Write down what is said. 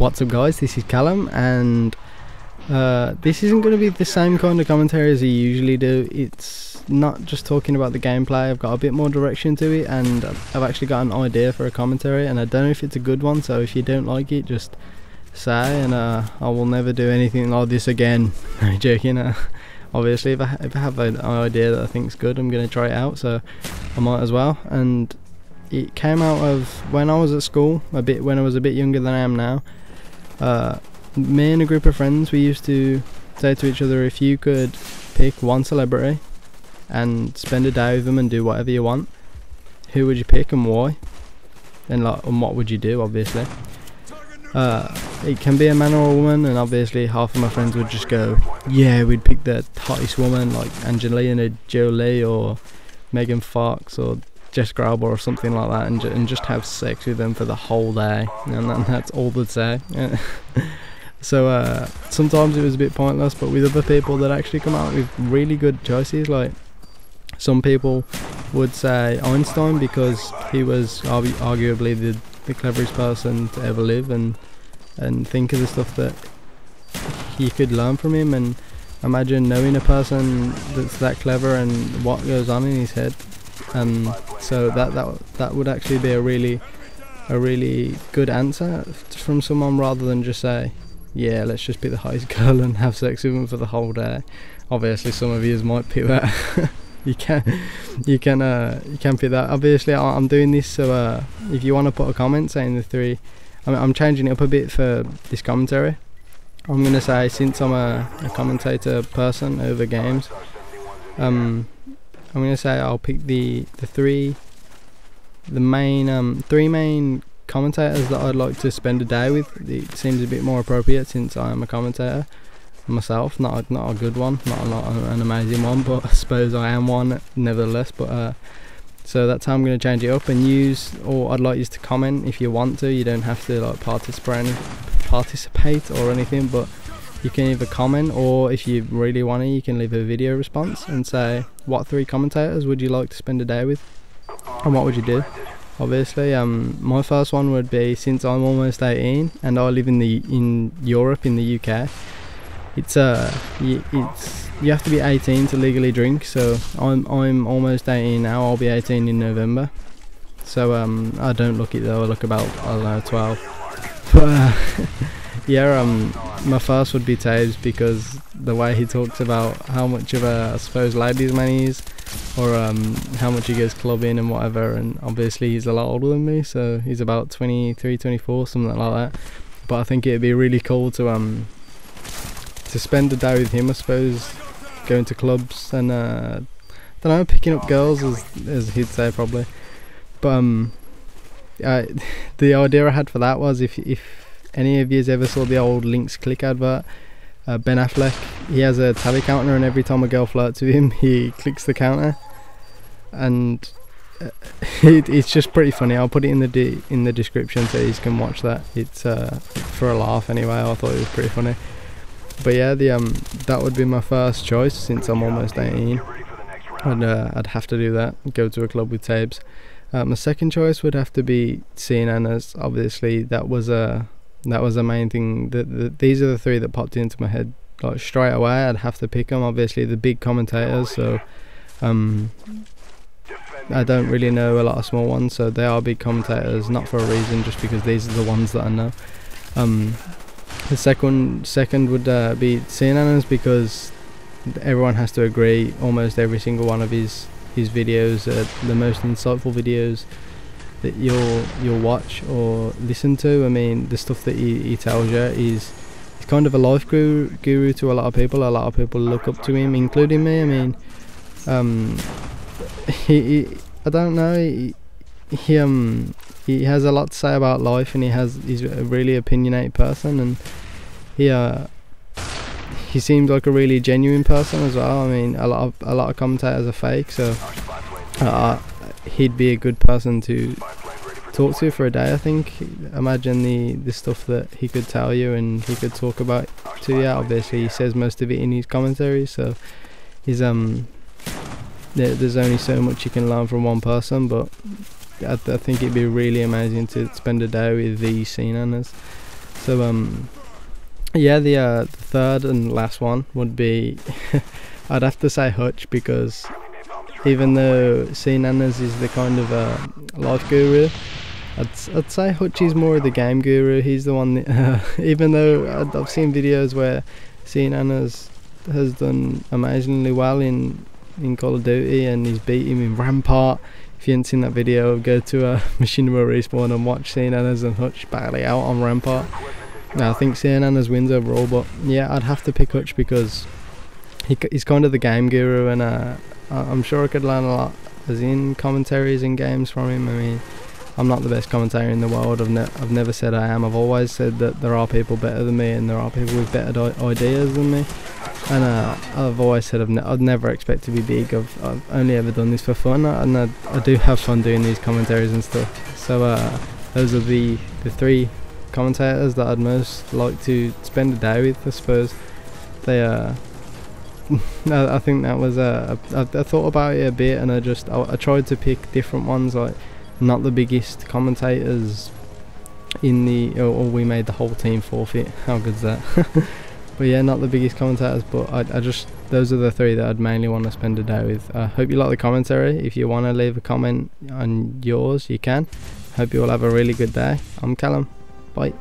What's up guys, this is Callum, and this isn't going to be the same kind of commentary as I usually do. It's not just talking about the gameplay, I've got a bit more direction to it, and I've actually got an idea for a commentary, and I don't know if it's a good one, so if you don't like it, just say, and I will never do anything like this again. I'm joking. Obviously if I have an idea that I think is good, I'm going to try it out, so I might as well. And it came out of when I was at school, when I was a bit younger than I am now. Me and a group of friends, we used to say to each other, if you could pick one celebrity and spend a day with them and do whatever you want, who would you pick and why? And what would you do, obviously. It can be a man or a woman, and obviously half of my friends would just go, yeah, we'd pick the hottest woman like Angelina Jolie or Megan Fox or Jessica Alba or something like that, and just have sex with them for the whole day, and that's all they'd say. So sometimes it was a bit pointless, but with other people that actually come out with really good choices, like some people would say Einstein because he was arguably the cleverest person to ever live, and think of the stuff that you could learn from him, and imagine knowing a person that's that clever and what goes on in his head. So that would actually be a really good answer from someone, rather than just say, yeah, let's just pick the hottest girl and have sex with them for the whole day. Obviously some of you might pick that. you can pick that. Obviously I'm doing this so if you want to put a comment saying the three, I'm changing it up a bit for this commentary. I'm going to say, since I'm a commentator person over games, I'm going to say I'll pick the three main commentators that I'd like to spend a day with. It seems a bit more appropriate since I am a commentator myself, not a good one, not an amazing one, but I suppose I am one nevertheless. But so that's how I'm going to change it up, and I'd like you to comment if you want to. You don't have to like participate or anything, but you can either comment, or if you really want to, you can leave a video response and say, what three commentators would you like to spend a day with, and what would you do? Obviously my first one would be, since I'm almost 18 and I live in Europe, in the UK, it's you have to be 18 to legally drink, so I'm almost 18 now. I'll be 18 in November, so I don't look it though, I look about, I don't know, 12. But yeah, my first would be Tabes, because the way he talks about how much of a, I suppose, ladies man he is, or how much he goes clubbing and whatever, and obviously he's a lot older than me, so he's about 23, 24, something like that. But I think it'd be really cool to spend a day with him, I suppose, going to clubs and don't know, picking up girls, as he'd say probably. But the idea I had for that was, if any of you ever saw the old Links Click advert, Ben Affleck, he has a tally counter, and every time a girl flirts with him, he clicks the counter, and it's just pretty funny. I'll put it in the description so you can watch that. It's for a laugh anyway. I thought it was pretty funny. But yeah, that would be my first choice, since I'm almost 18. I'd have to do that, go to a club with Tabes. My second choice would have to be seeing Anna's. Obviously that was a main thing. These are the three that popped into my head like straight away. I'd have to pick them. Obviously the big commentators, so I don't really know a lot of small ones, so they are big commentators, not for a reason, just because these are the ones that I know. The second would be Anna's, because everyone has to agree almost every single one of his videos are the most insightful videos that you'll watch or listen to. I mean, the stuff that he tells you he's kind of a life guru to a lot of people. A lot of people look up to him, including me. I mean, I don't know, he has a lot to say about life, and he's a really opinionated person, and he seems like a really genuine person as well. I mean, a lot of commentators are fake, so he'd be a good person to talk to for a day, I think. Imagine the stuff that he could tell you and he could talk about to you. Obviously he says most of it in his commentaries, so he's there's only so much you can learn from one person, but I think it'd be really amazing to spend a day with these scene owners. So yeah, the third and last one would be I'd have to say Hutch, because even though Nanners is the kind of life guru, I'd say Hutch is more of the game guru. He's the one that, even though I've seen videos where Nanners has done amazingly well in Call of Duty, and he's beat him in Rampart. If you haven't seen that video, go to Machinima Respawn and watch Nanners and Hutch battle it out on Rampart. I think Nanners wins overall, but yeah, I'd have to pick Hutch because he's kind of the game guru, and I'm sure I could learn a lot as in commentaries and games from him. I mean, I'm not the best commentator in the world. I've never said I am. I've always said that there are people better than me, and there are people with better ideas than me. And I've always said I'd never expect to be big. I've only ever done this for fun, and I do have fun doing these commentaries and stuff. So those are the three commentators that I'd most like to spend a day with, I suppose. They I think that was I thought about it a bit, and I tried to pick different ones, like not the biggest commentators in the, or we made the whole team forfeit. How good's that? But yeah, not the biggest commentators, but I just, those are the three that I'd mainly want to spend a day with. I hope you like the commentary. If you want to leave a comment on yours, you can. Hope you all have a really good day. I'm Callum. Bye.